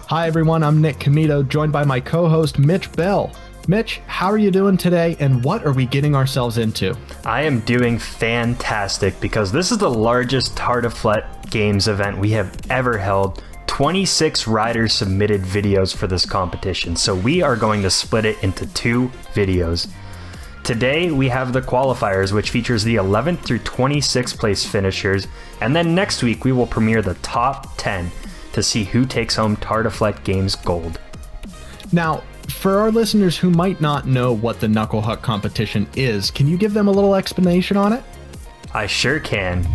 Hi everyone, I'm Nick Camito, joined by my co-host Mitch Bell. Mitch, how are you doing today, and what are we getting ourselves into? I am doing fantastic because this is the largest Tartiflette Games event we have ever held. 26 riders submitted videos for this competition, so we are going to split it into 2 videos. Today we have the Qualifiers, which features the 11th through 26th place finishers, and then next week we will premiere the top 10 to see who takes home Tartiflette Games Gold. Now, for our listeners who might not know what the Knuckle Huck competition is, can you give them a little explanation on it? I sure can.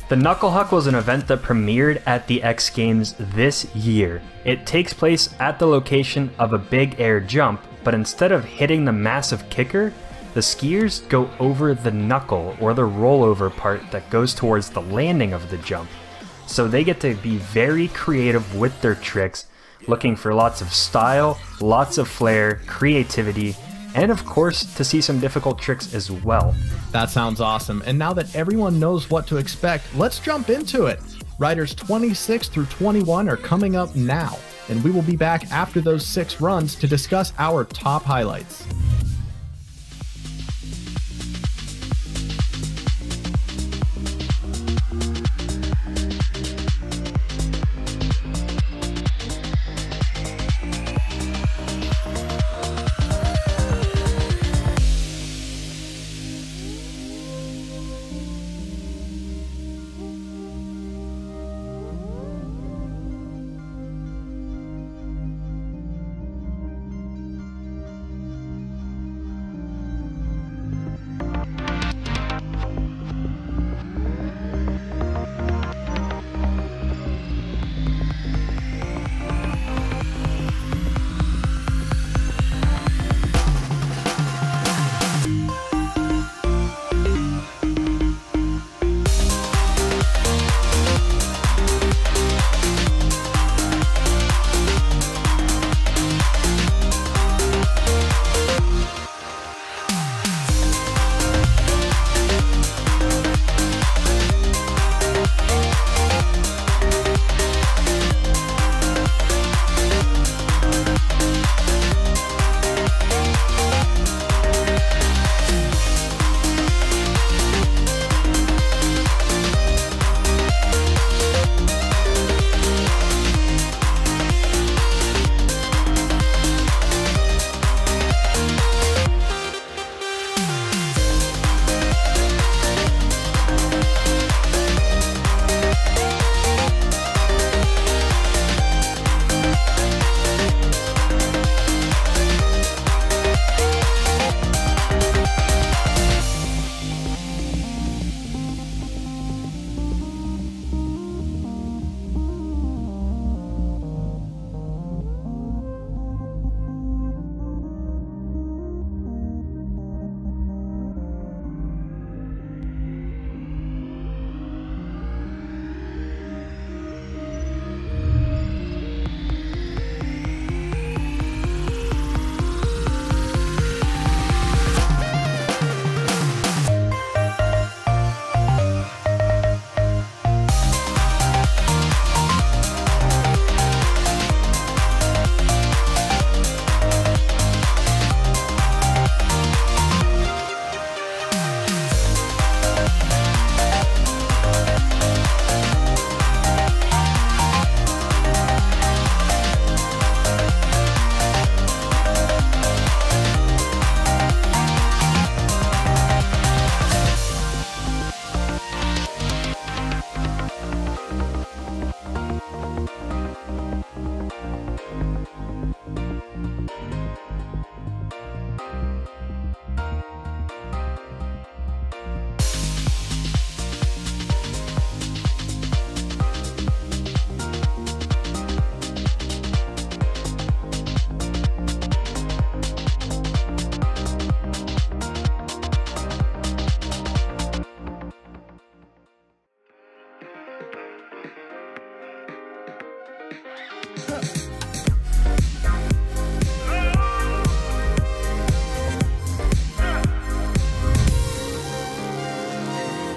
The Knuckle Huck was an event that premiered at the X Games this year. It takes place at the location of a big air jump, but instead of hitting the massive kicker, the skiers go over the knuckle, or the rollover part that goes towards the landing of the jump. So they get to be very creative with their tricks, looking for lots of style, lots of flair, creativity, and of course to see some difficult tricks as well. That sounds awesome, and now that everyone knows what to expect, let's jump into it. Riders 26 through 21 are coming up now, and we will be back after those 6 runs to discuss our top highlights.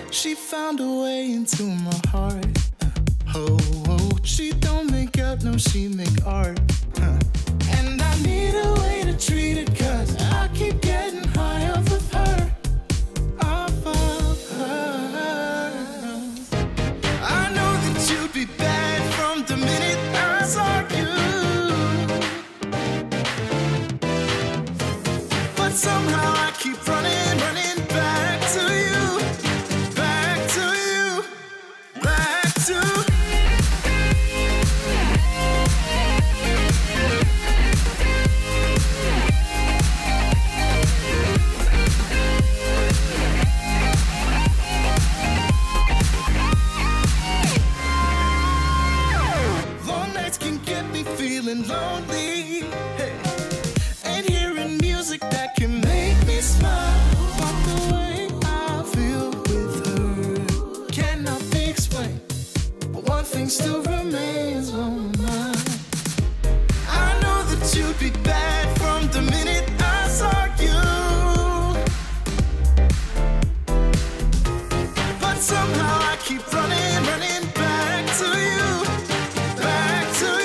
She found a way into my heart. Oh, oh, she don't make make out, no, she make art. And I need a way to treat it, cause I keep getting high off of her. Off of her. I know that you'd be bad from the minute I saw you. But somehow I keep running back to you. Back to you. Back to feeling lonely, hey. And hearing music that can make me smile. But the way I feel with her cannot be explained. But one thing still remains on my mind. I know that you'd be bad from the minute I saw you. But somehow I keep running back to you. Back to you.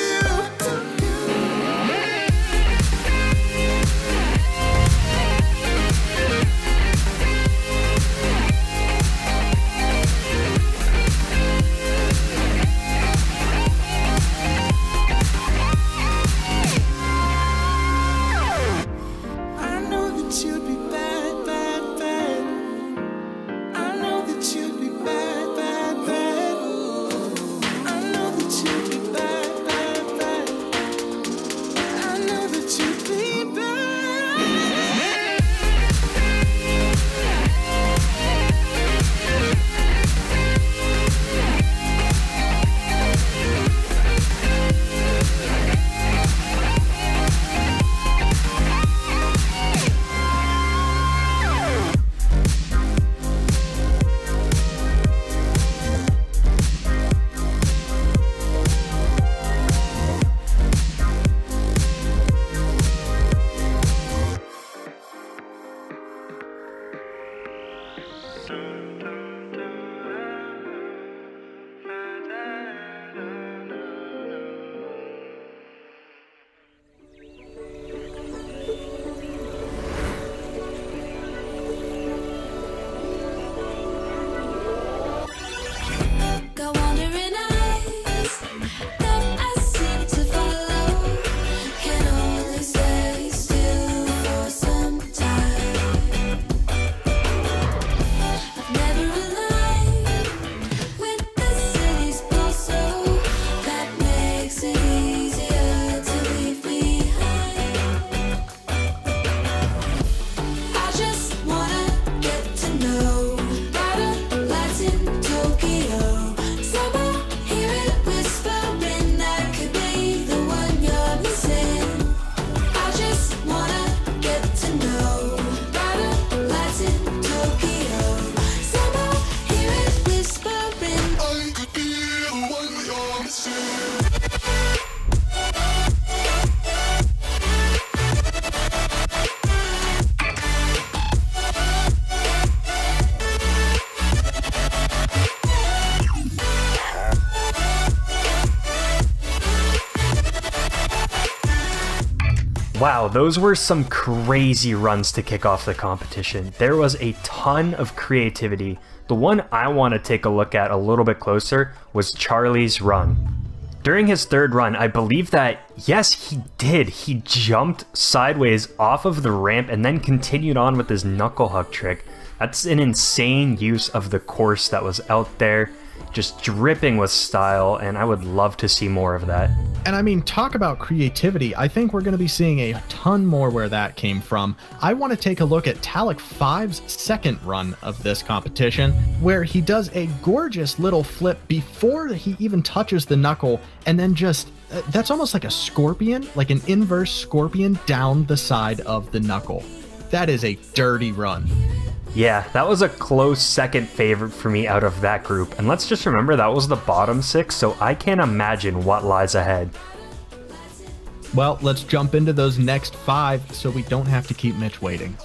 Wow, those were some crazy runs to kick off the competition. There was a ton of creativity. The one I want to take a look at a little bit closer was Charlie's run. During his third run, I believe that, yes, he did. He jumped sideways off of the ramp and then continued on with his Knuckle Huck trick. That's an insane use of the course that was out there, just dripping with style, and I would love to see more of that. And I mean, talk about creativity. I think we're going to be seeing a ton more where that came from. I want to take a look at Talik 5's second run of this competition, where he does a gorgeous little flip before he even touches the knuckle, and then just, that's almost like a scorpion, like an inverse scorpion down the side of the knuckle. That is a dirty run. Yeah, that was a close second favorite for me out of that group, and let's just remember that was the bottom 6, so I can't imagine what lies ahead. Well, let's jump into those next 5 so we don't have to keep Mitch waiting.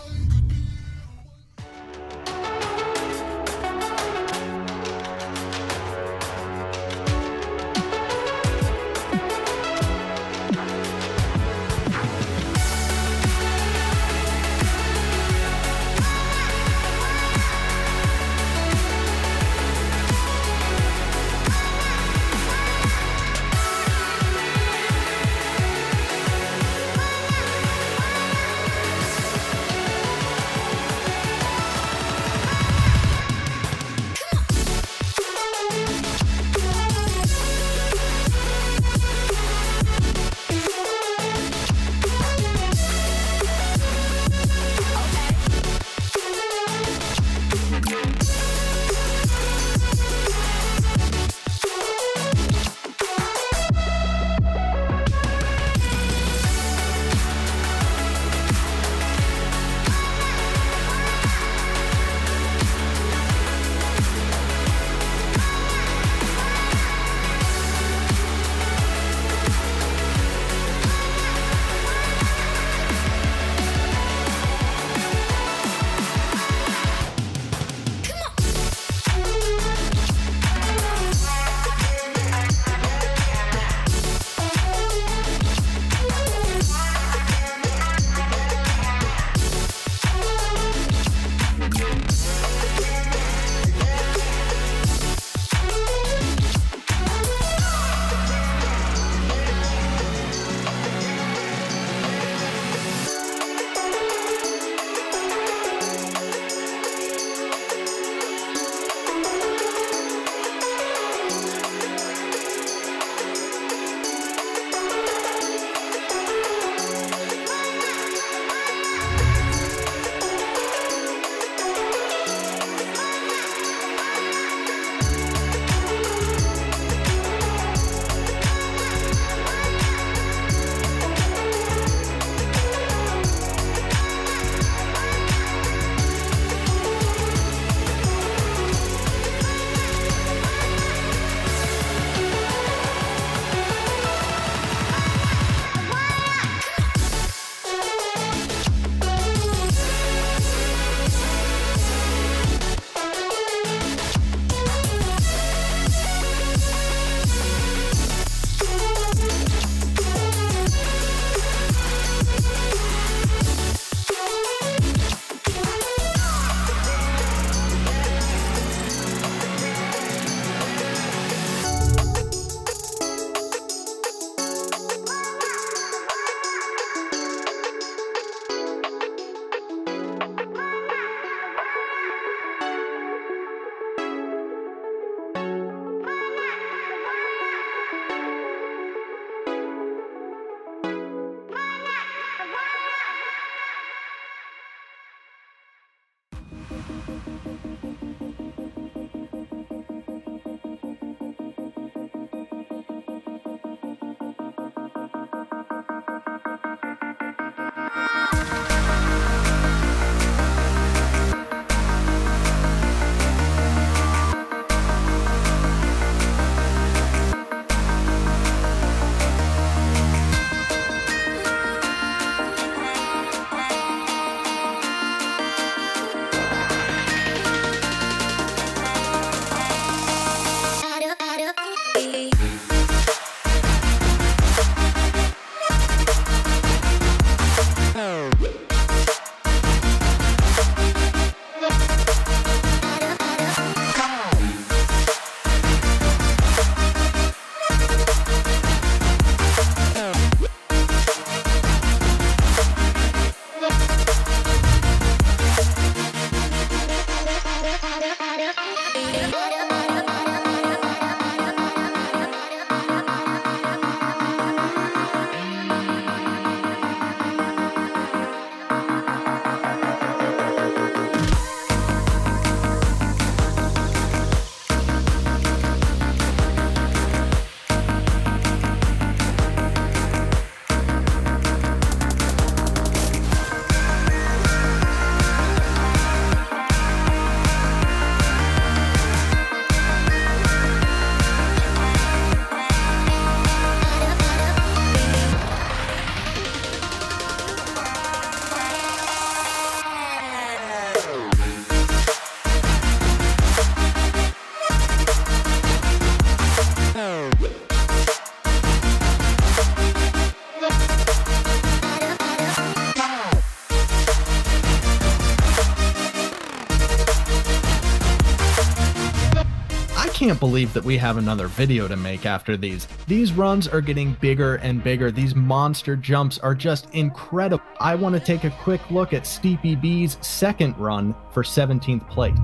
Can't believe that we have another video to make after these. These runs are getting bigger and bigger. These monster jumps are just incredible. I want to take a quick look at Steepy B's second run for 17th place.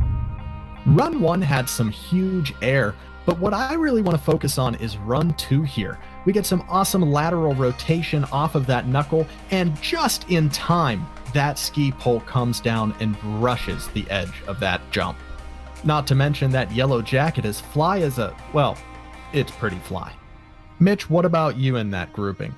Run 1 had some huge air, but what I really want to focus on is run 2 here. We get some awesome lateral rotation off of that knuckle, and just in time, that ski pole comes down and brushes the edge of that jump. Not to mention that yellow jacket is fly as a, well, it's pretty fly. Mitch, what about you in that grouping?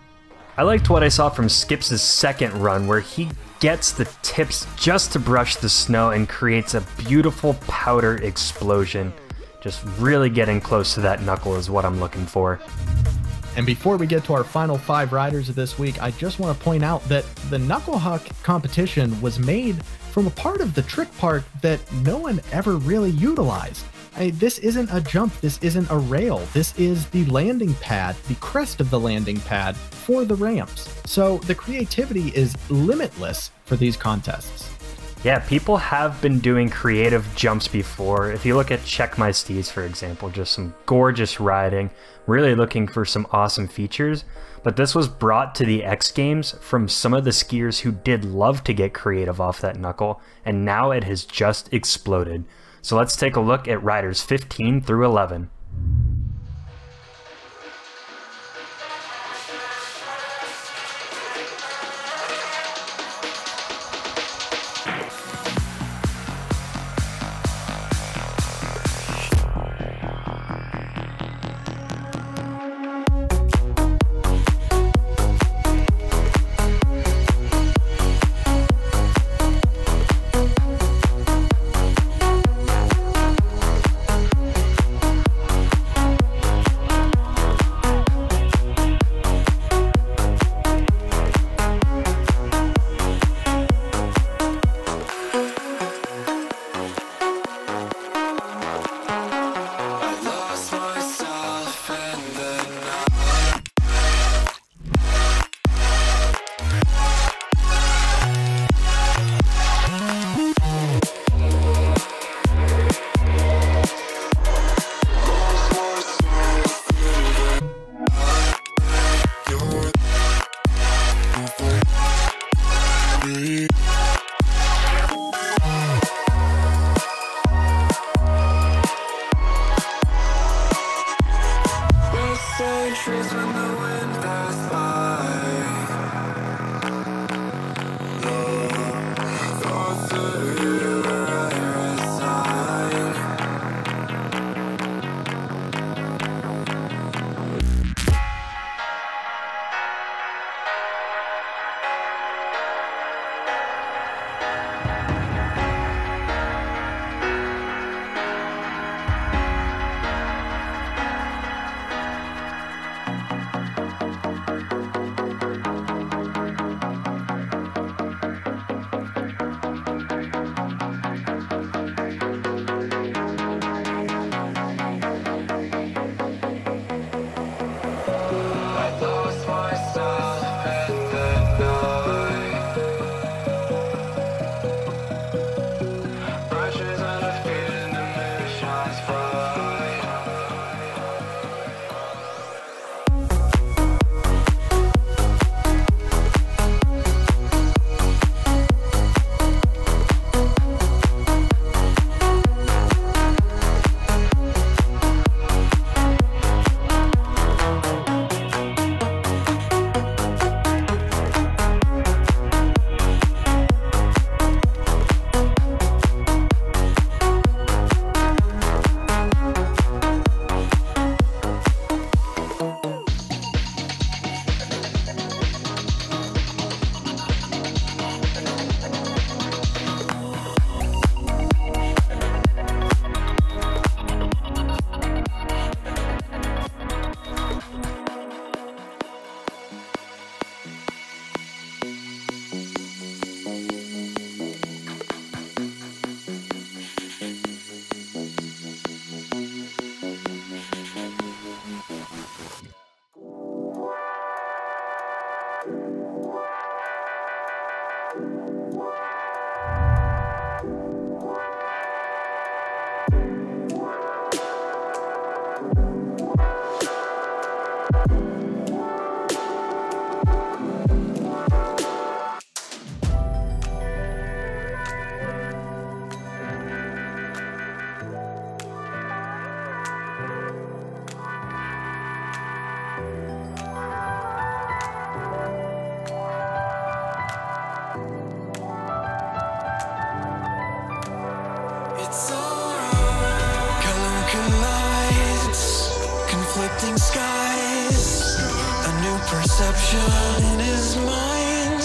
I liked what I saw from Skips' second run, where he gets the tips just to brush the snow and creates a beautiful powder explosion. Just really getting close to that knuckle is what I'm looking for. And before we get to our final 5 riders of this week, I just want to point out that the Knuckle Huck competition was made from a part of the trick park that no one ever really utilized. This isn't a jump, this isn't a rail, this is the landing pad, the crest of the landing pad for the ramps. So the creativity is limitless for these contests. Yeah, people have been doing creative jumps before. If you look at Check My Steez, for example, just some gorgeous riding, really looking for some awesome features. But this was brought to the X Games from some of the skiers who did love to get creative off that knuckle, and now it has just exploded. So let's take a look at riders 15 through 11. shifting skies, a new perception in his mind.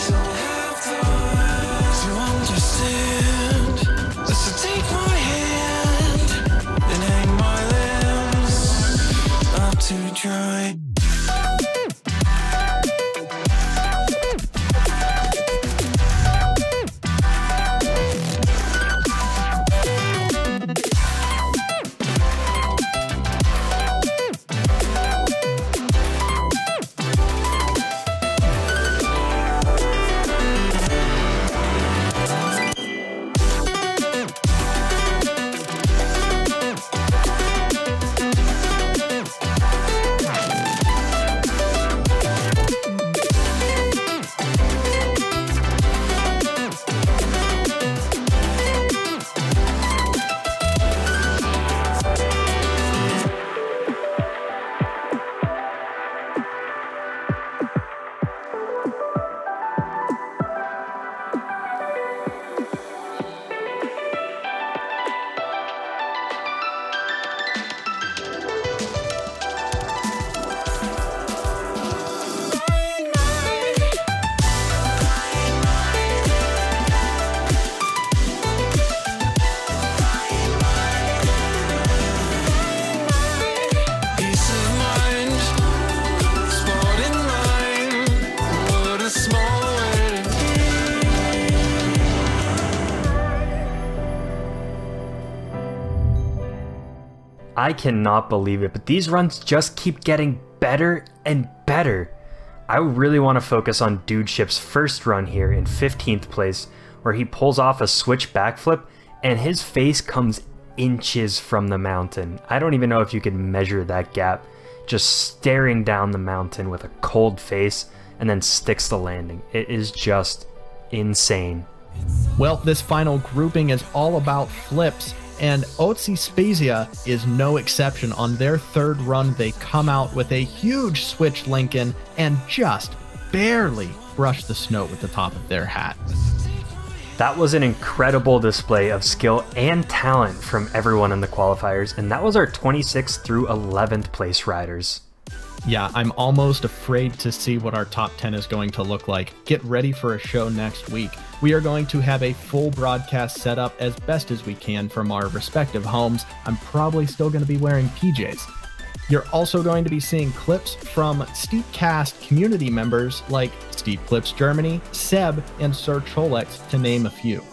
To understand, so take my hand and hang my limbs up to dry. I cannot believe it, but these runs just keep getting better and better. I really want to focus on Dude Ship's first run here in 15th place, where he pulls off a switch backflip and his face comes inches from the mountain. I don't even know if you can measure that gap. Just staring down the mountain with a cold face and then sticks the landing. It is just insane. Well, this final grouping is all about flips, and Otzi Spezia is no exception. On their third run, they come out with a huge switch Lincoln and just barely brush the snow with the top of their hat. That was an incredible display of skill and talent from everyone in the qualifiers, and that was our 26th through 11th place riders. Yeah, I'm almost afraid to see what our top 10 is going to look like. Get ready for a show next week. We are going to have a full broadcast set up as best as we can from our respective homes. I'm probably still going to be wearing PJs. You're also going to be seeing clips from Steepcast community members like Steep Clips Germany, Seb, and Sir Cholex, to name a few.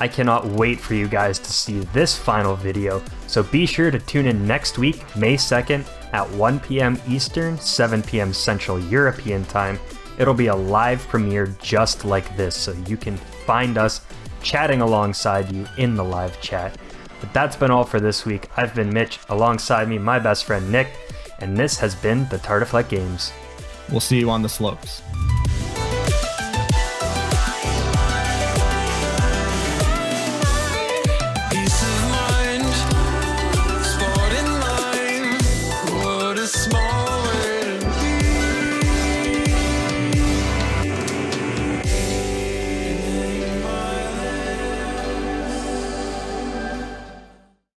I cannot wait for you guys to see this final video, so be sure to tune in next week, May 2nd at 1 p.m. Eastern, 7 p.m. Central European Time. It'll be a live premiere just like this, so you can find us chatting alongside you in the live chat. But that's been all for this week. I've been Mitch, alongside me my best friend Nick, and this has been the Tartiflette Games. We'll see you on the slopes.